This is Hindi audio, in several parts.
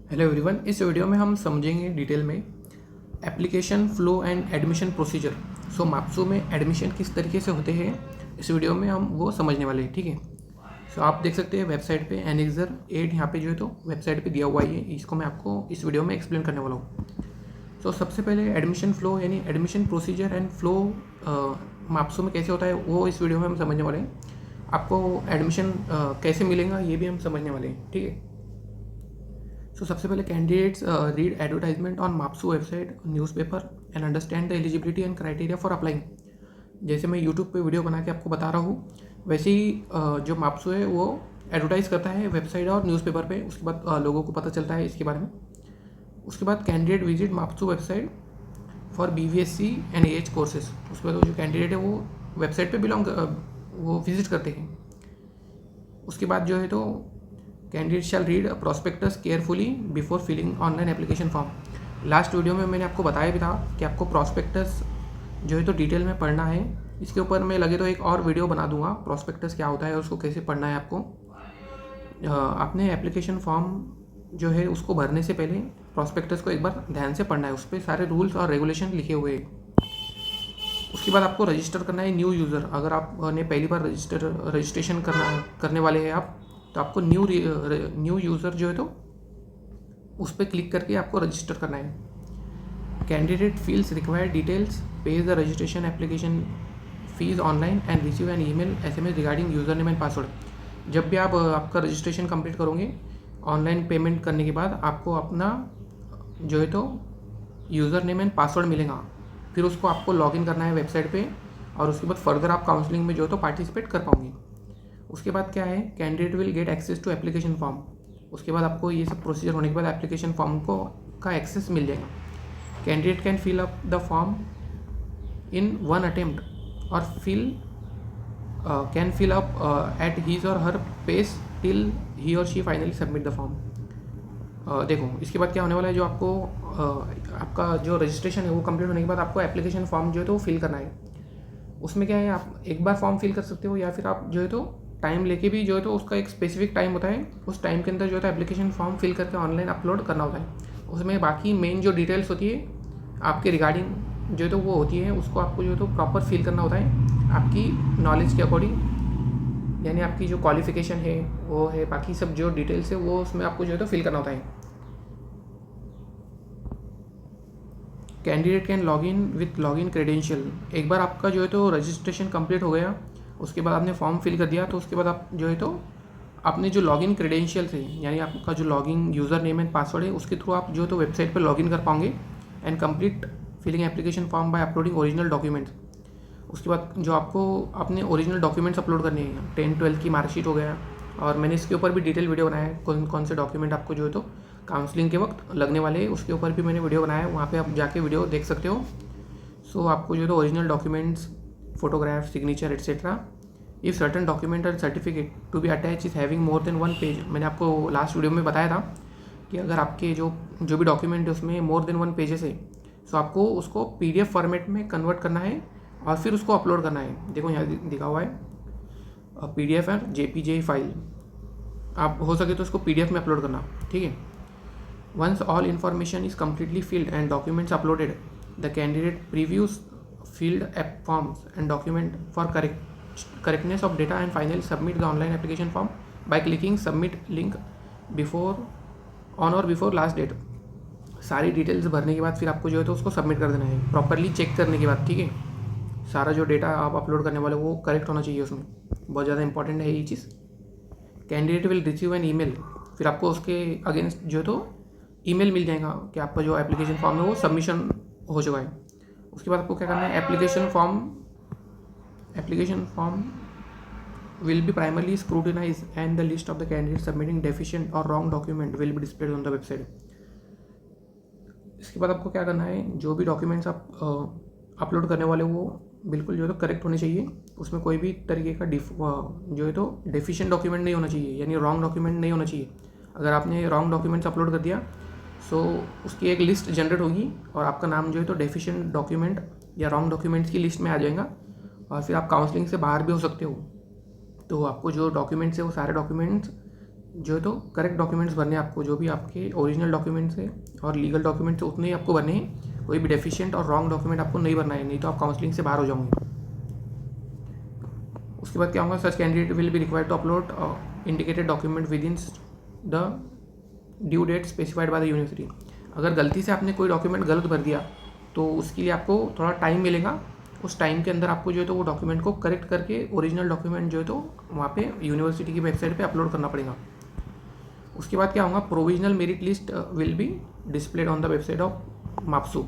हेलो एवरीवन, इस वीडियो में हम समझेंगे डिटेल में application flow and admission procedure. So MAFSU में एडमिशन किस तरीके से होते हैं इस वीडियो में हम वो समझने वाले हैं। ठीक है। सो आप देख सकते हैं वेबसाइट पे एनेक्सर 8 यहाँ पे जो है तो वेबसाइट पे दिया हुआ है। इसको मैं आपको इस वीडियो में एक्सप्लेन करने वाला हूँ। सो सबसे पहले एडमिशन फ्लो यानी एडमिशन प्रोसीजर एंड फ्लो माप्सो में कैसे होता है वो इस वीडियो में हम समझने वाले हैं। आपको एडमिशन कैसे मिलेगा ये भी हम समझने वाले हैं। ठीक है। सो सबसे पहले candidates read advertisement on MAFSU website newspaper and understand the eligibility and criteria for applying. जैसे मैं यूट्यूब पे वीडियो बना के आपको बता रहा हूँ वैसे ही जो माप्सो है वो एडवर्टाइज़ करता है वेबसाइट और न्यूज़पेपर पे। उसके बाद लोगों को पता चलता है इसके बारे में। उसके बाद candidate visit MAFSU website for BVSC and AH courses. उसके बाद वो जो कैंडिडेट है वो वेबसाइट पे वो विजिट करते हैं। उसके बाद जो है तो candidate shall read prospectus carefully before filling online application form. Last video में मैंने आपको बताया भी था कि आपको प्रॉस्पेक्टस जो है तो डिटेल में पढ़ना है। इसके ऊपर मैं लगे तो एक और वीडियो बना दूंगा प्रॉस्पेक्टस क्या होता है और उसको कैसे पढ़ना है आपको। आपने एप्लीकेशन फॉर्म जो है उसको भरने से पहले प्रॉस्पेक्टस को एक बार ध्यान से पढ़ना है। उस पर सारे रूल्स और रेगुलेशन लिखे हुए हैं। उसके बाद आपको रजिस्टर करना है न्यू यूज़र। अगर आपने पहली बार रजिस्ट्रेशन करने वाले हैं आप, तो आपको न्यू यूज़र जो है तो उस पर क्लिक करके आपको रजिस्टर करना है। Candidate feels required details, page the registration application fees online and receive an email SMS regarding user name and password. जब भी आप आपका रजिस्ट्रेशन कंप्लीट करोगे ऑनलाइन पेमेंट करने के बाद आपको अपना जो है तो यूज़र नेम एंड पासवर्ड मिलेगा। फिर उसको आपको लॉगिन करना है वेबसाइट पे और उसके बाद फर्दर आप काउंसलिंग में जो है तो पार्टिसिपेट कर पाओगे। उसके बाद क्या है, candidate will get access to application form. उसके बाद आपको ये सब प्रोसीजर होने के बाद एप्लीकेशन फॉर्म का एक्सेस मिल जाएगा। Candidate can fill up the form in one attempt और can fill up at his or her pace till he or she finally submit the form. देखो इसके बाद क्या होने वाला है, जो आपको आपका जो रजिस्ट्रेशन है वो कंप्लीट होने के बाद आपको एप्लीकेशन फॉर्म जो है तो वो फिल करना है। उसमें क्या है, आप एक बार फॉर्म फिल कर सकते हो या फिर आप जो है तो टाइम लेके भी जो है तो उसका एक स्पेसिफिक टाइम होता है। उस टाइम के अंदर जो है तो एप्लीकेशन फॉर्म फिल करके ऑनलाइन अपलोड करना होता है। उसमें बाकी मेन जो डिटेल्स होती है आपके रिगार्डिंग जो है तो वो होती है, उसको आपको जो है तो प्रॉपर फिल करना होता है आपकी नॉलेज के अकॉर्डिंग। यानी आपकी जो क्वालिफिकेशन है वो है, बाकी सब जो डिटेल्स है वो उसमें आपको जो है तो फिल करना होता है। Candidate can log in with log in credential. एक बार आपका जो है तो रजिस्ट्रेशन कंप्लीट हो गया, उसके बाद आपने फॉर्म फिल कर दिया, तो उसके बाद आप जो है तो अपने जो लॉगिन क्रेडेंशियल थे यानी आपका जो login user name and password है उसके थ्रू आप जो है तो वेबसाइट पर लॉगिन कर पाओगे and complete filling application form by uploading original documents. उसके बाद जो आपको अपने ओरिजिनल डॉक्यूमेंट्स अपलोड करने हैं, 10-12 की मार्कशीट हो गया, और मैंने इसके ऊपर भी डिटेल वीडियो बनाया है कौन कौन से डॉक्यूमेंट आपको जो है तो काउंसलिंग के वक्त लगने वाले हैं, उसके ऊपर भी मैंने वीडियो बनाया है, वहाँ पे आप जाके वीडियो देख सकते हो। सो आपको जो है तो original documents, photograph, signature etcetera, if certain document or certificate to be attach is having more than 1 page. मैंने आपको लास्ट वीडियो में बताया था कि अगर आपके जो भी डॉक्यूमेंट है उसमें मोर देन 1 पेजेस है, सो आपको उसको PDF फॉर्मेट में कन्वर्ट करना है और फिर उसको अपलोड करना है। देखो यहाँ दिखा हुआ है PDF और JPG फाइल, आप हो सके तो उसको PDF में अपलोड करना। ठीक है। Once all information is completely filled and documents uploaded, the candidate previews filled up forms and document for correctness of data and finally submit the online application form by clicking submit link on or before last date। सारी डिटेल्स भरने के बाद फिर आपको जो है तो उसको सबमिट कर देना है प्रॉपरली चेक करने के बाद। ठीक है। सारा जो डेटा आप अपलोड करने वाले वो करेक्ट होना चाहिए, उसमें बहुत ज़्यादा इंपॉर्टेंट है ये चीज़। Candidate will receive an email, फिर आपको उसके अगेंस्ट जो है तो ईमेल मिल जाएगा कि आपका जो एप्लीकेशन फॉर्म है वो सबमिशन हो चुका है। उसके बाद आपको क्या करना है, application form will be primarily scrutinized and the list of the candidates submitting deficient or wrong document will be displayed on the website। इसके बाद आपको क्या करना है, जो भी डॉक्यूमेंट्स आप अपलोड करने वाले वो बिल्कुल जो है तो करेक्ट होने चाहिए। उसमें कोई भी तरीके का जो है तो डेफिशिएंट डॉक्यूमेंट नहीं होना चाहिए, यानी रॉन्ग डॉक्यूमेंट नहीं होना चाहिए। अगर आपने रॉन्ग डॉक्यूमेंट्स अपलोड कर दिया सो उसकी एक लिस्ट जनरेट होगी और आपका नाम जो है तो डेफिशिएंट डॉक्यूमेंट या रॉन्ग डॉक्यूमेंट्स की लिस्ट में आ जाएगा और फिर आप काउंसलिंग से बाहर भी हो सकते हो। तो आपको जो डॉक्यूमेंट्स है वो सारे डॉक्यूमेंट्स जो है तो करेक्ट डॉक्यूमेंट्स भरने हैं आपको, जो भी आपके ओरिजिनल डॉक्यूमेंट्स है और लीगल डॉक्यूमेंट्स उतने ही आपको भरने हैं। कोई भी डेफिशिएंट और रॉन्ग डॉक्यूमेंट आपको नहीं भरना है, नहीं तो आप काउंसलिंग से बाहर हो जाओगे। उसके बाद क्या होगा, such candidate will be required to upload indicated document within the due date specified by the university. अगर गलती से आपने कोई डॉक्यूमेंट गलत भर दिया तो उसके लिए आपको थोड़ा टाइम मिलेगा। उस टाइम के अंदर आपको जो है तो वो डॉक्यूमेंट को करेक्ट करके ओरिजिनल डॉक्यूमेंट जो है तो वहाँ पे यूनिवर्सिटी की वेबसाइट पे अपलोड करना पड़ेगा। उसके बाद क्या होगा, provisional merit list will be displayed on the website of MAPSU.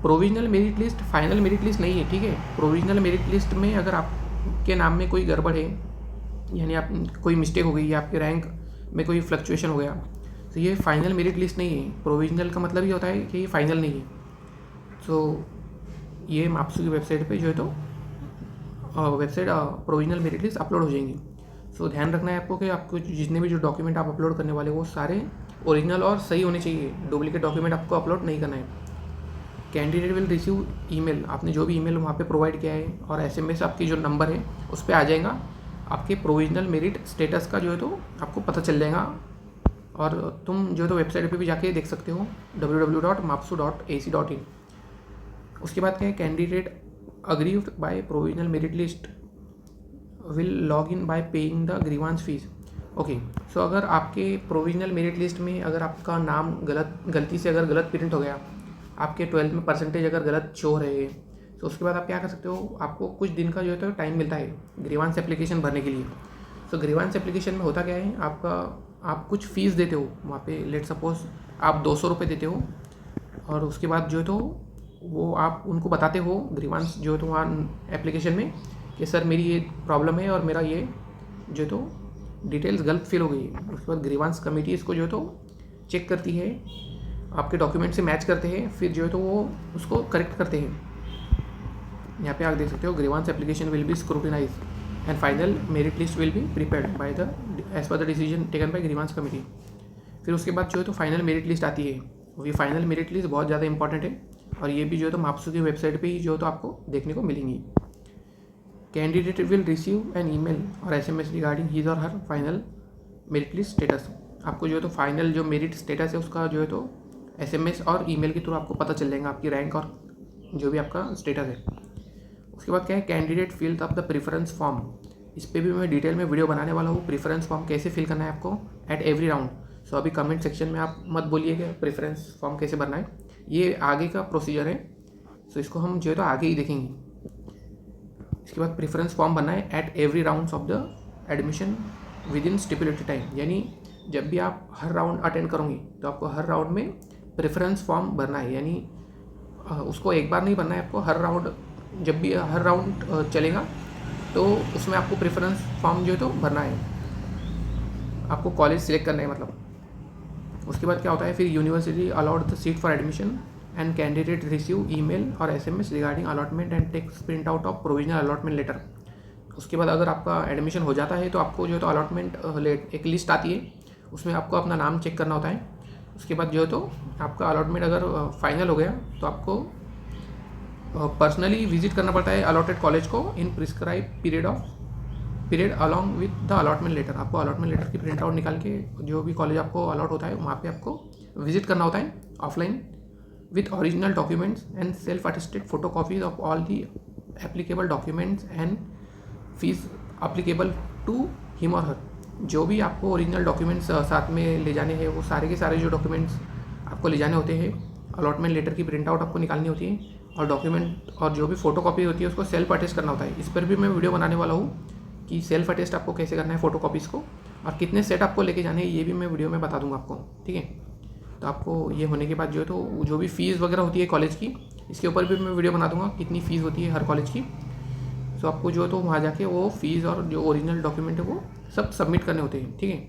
Provisional merit list final merit list नहीं है, ठीक है। प्रोविजनल मेरिट लिस्ट में अगर आपके नाम में कोई गड़बड़ है, यानी आप कोई मिस्टेक हो गई या आपके रैंक में कोई फ्लक्चुएशन हो गया, तो ये फाइनल मेरिट लिस्ट नहीं है। प्रोविजनल का मतलब ये होता है कि ये फाइनल नहीं है। तो ये माप्सू की वेबसाइट पे जो है तो website provisional merit list upload हो जाएंगी। सो ध्यान रखना है आपको कि आपको जितने भी जो डॉक्यूमेंट आप अपलोड करने वाले वो सारे ओरिजिनल और सही होने चाहिए। डुप्लीकेट डॉक्यूमेंट आपको अपलोड नहीं करना है। कैंडिडेट विल रिसीव ईमेल, आपने जो भी ईमेल वहाँ पे प्रोवाइड किया है और एसएमएस आपकी जो नंबर है उस पर आ जाएगा आपके प्रोविजनल मेरिट स्टेटस का जो है तो आपको पता चल जाएगा। और तुम जो है तो वेबसाइट पे भी जाके देख सकते हो www.mapsu.ac.in। उसके बाद क्या है, candidate aggrieved by provisional merit list will log in by paying the grievance fees. Okay, so अगर आपके प्रोविजनल मेरिट लिस्ट में अगर आपका नाम गलती से अगर गलत प्रिंट हो गया, आपके 12th में परसेंटेज अगर गलत शो हो रहे हैं, तो उसके बाद आप क्या कर सकते हो, आपको कुछ दिन का जो है तो टाइम मिलता है ग्रीवांस एप्लीकेशन भरने के लिए। सो ग्रीवांस एप्लीकेशन में होता क्या है, आप कुछ फ़ीस देते हो वहाँ पे। लेट सपोज आप 200 रुपये देते हो और उसके बाद जो है तो वो आप उनको बताते हो ग्रीवांस जो है तो वहाँ एप्लीकेशन में कि सर मेरी ये प्रॉब्लम है और मेरा ये जो है तो डिटेल्स गलत फिल हो गई है। उसके बाद ग्रीवांस कमेटी इसको जो है तो चेक करती है, आपके डॉक्यूमेंट से मैच करते हैं, फिर जो है तो वो उसको करेक्ट करते हैं। यहाँ पे आप देख सकते हो, grievance application will be scrutinize and final merit list will be prepared by the as per the decision taken by grievance committee. फिर उसके बाद जो है तो फाइनल मेरिट लिस्ट आती है। और ये फाइनल मेरिट लिस्ट बहुत ज़्यादा इंपॉर्टेंट है और ये भी जो है तो माप्सू की वेबसाइट पे ही जो है तो आपको देखने को मिलेंगी। Candidate will receive an email और एसएमएस रिगार्डिंग हिज और हर फाइनल मेरिट लिस्ट स्टेटस। आपको जो है तो फाइनल जो मेरिट स्टेटस है उसका जो है तो एसएमएस और ईमेल के थ्रू आपको पता चल जाएगा आपकी रैंक और जो भी आपका स्टेटस है। उसके बाद क्या है, candidate filled up the preference form. इस पर भी मैं डिटेल में वीडियो बनाने वाला हूँ, प्रेफरेंस फॉर्म कैसे फिल करना है आपको एट एवरी राउंड। सो अभी कमेंट सेक्शन में आप मत बोलिए कि प्रेफरेंस फॉर्म कैसे भरना है, ये आगे का प्रोसीजर है। सो इसको हम जो है तो आगे ही देखेंगे। इसके बाद प्रेफरेंस फॉर्म भरना है at every round of the admission with in stipulated time, यानी जब भी आप हर राउंड अटेंड करोगे तो आपको हर राउंड में प्रेफरेंस फॉर्म भरना है। यानी उसको एक बार नहीं भरना है आपको, हर राउंड जब भी हर राउंड चलेगा तो उसमें आपको प्रेफरेंस फॉर्म जो है तो भरना है, आपको कॉलेज सिलेक्ट करना है मतलब। उसके बाद क्या होता है, फिर university allowed the seat for admission and candidate receive email और SMS regarding allotment and takes print out of provisional allotment letter. उसके बाद अगर आपका एडमिशन हो जाता है तो आपको जो है तो अलॉटमेंट एक लिस्ट आती है, उसमें आपको अपना नाम चेक करना होता है। उसके बाद जो है तो आपका अलॉटमेंट अगर फाइनल हो गया तो आपको पर्सनली विजिट करना पड़ता है अलॉटेड कॉलेज को in prescribe period along with the allotment letter. आपको अलॉटमेंट लेटर की प्रिंट आउट निकाल के जो भी कॉलेज आपको अलॉट होता है वहाँ पे आपको विजिट करना होता है offline with original documents and self attested photocopies of all the applicable documents and fees applicable to him और हर। जो भी आपको ओरिजिनल डॉक्यूमेंट्स साथ में ले जाने हैं वो सारे के सारे जो डॉक्यूमेंट्स आपको ले जाने होते हैं, अलॉटमेंट लेटर की प्रिंट आउट आपको निकालनी होती है और डॉक्यूमेंट और जो भी फोटो कॉपी होती है उसको सेल्फ अटेस्ट करना होता है। इस पर भी मैं वीडियो बनाने वाला हूँ कि सेल्फ अटेस्ट आपको कैसे करना है फोटो कॉपीज़ को, और कितने सेट आपको लेके जाने हैं ये भी मैं वीडियो में बता दूंगा आपको, ठीक है। तो आपको ये होने के बाद जो है तो जो भी फ़ीस वगैरह होती है कॉलेज की, इसके ऊपर भी मैं वीडियो बना दूंगा कितनी फ़ीस होती है हर कॉलेज की। सो आपको जो है तो वहाँ जाके वो फ़ीस और जो ओरिजिनल डॉक्यूमेंट है वो सब सबमिट करने होते हैं, ठीक है।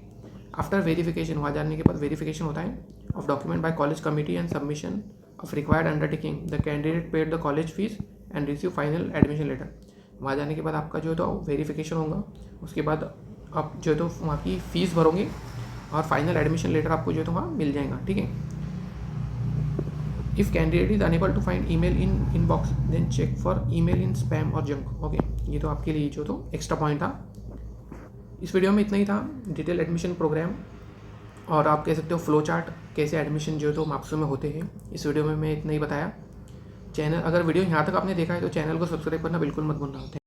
आफ्टर वेरिफिकेशन, वहाँ जाने के बाद वेरिफिकेशन होता है of document by college committee and submission of required undertaking the candidate paid the college fees and receive final admission letter. वहाँ जाने के बाद आपका जो है तो वेरिफिकेशन होगा, उसके बाद आप जो है तो वहाँ की फ़ीस भरोगे और फाइनल एडमिशन लेटर आपको जो है तो वहाँ मिल जाएगा, ठीक है। If candidate is unable to find email in inbox then check for email in spam और जंक। ओके, ये तो आपके लिए जो तो एक्स्ट्रा पॉइंट था। इस वीडियो में इतना ही था, डिटेल एडमिशन प्रोग्राम और आप कह सकते हो फ्लो चार्ट कैसे एडमिशन जो है तो माप्सो में होते हैं, इस वीडियो में मैं इतना ही बताया। चैनल, अगर वीडियो यहाँ तक आपने देखा है तो चैनल को सब्सक्राइब करना बिल्कुल मत भूलना।